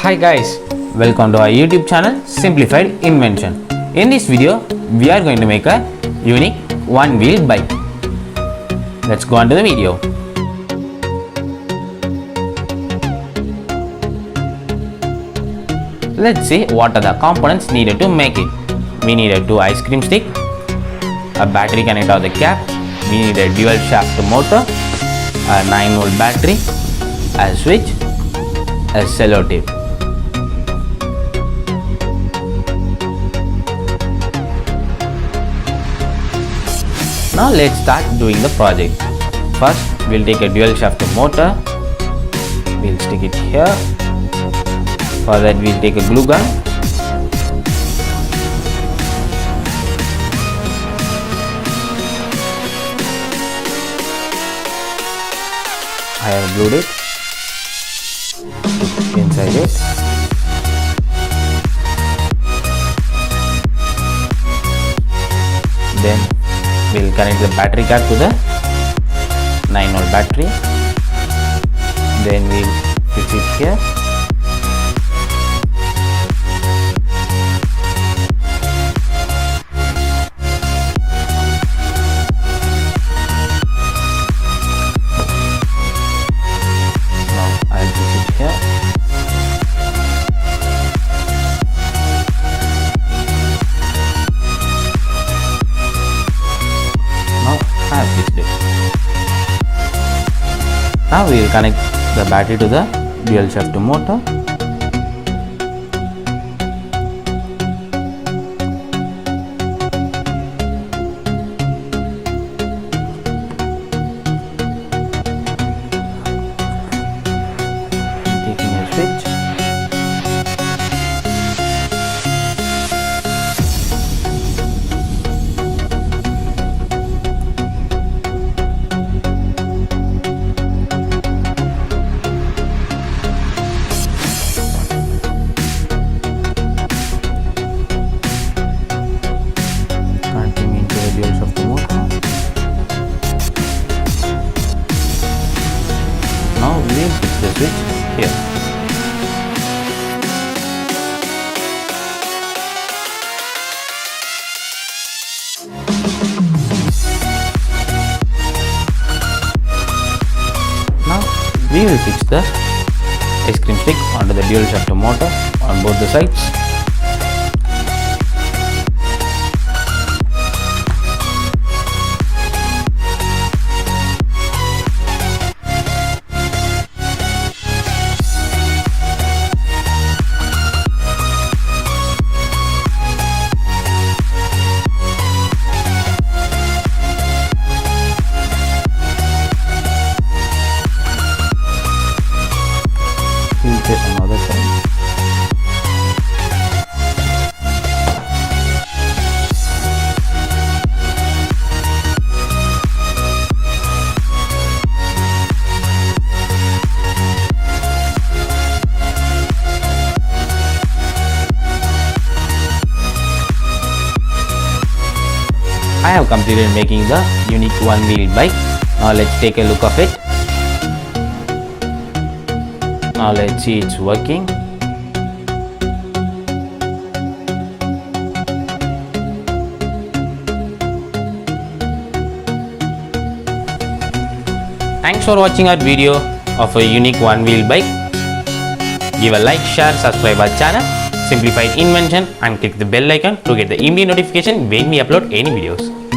Hi guys, welcome to our YouTube channel Simplified Invention. In this video, we are going to make a unique one-wheel bike. Let's go on to the video. Let's see what are the components needed to make it. We need a 2 ice cream stick, a battery connector of the cap, we need a dual shaft motor, a 9-volt battery, a switch, a cello tape. Now let's start doing the project. First, we'll take a dual shaft motor, we'll stick it here. For that, we'll take a glue gun. I have glued it inside it. Then we'll connect the battery card to the 9-volt battery. Then we'll fix it here. Now we will connect the battery to the dual shaft motor. Taking a switch. Now we will fix the switch here. Now we will fix the ice cream stick onto the dual shaft motor on both the sides. On the other side. I have completed making the unique one-wheel bike. Now let's take a look of it. Now let's see it's working. Thanks for watching our video of a unique one-wheel bike. Give a like, share, subscribe our channel Simplified Invention and click the bell icon to get the immediate notification when we upload any videos.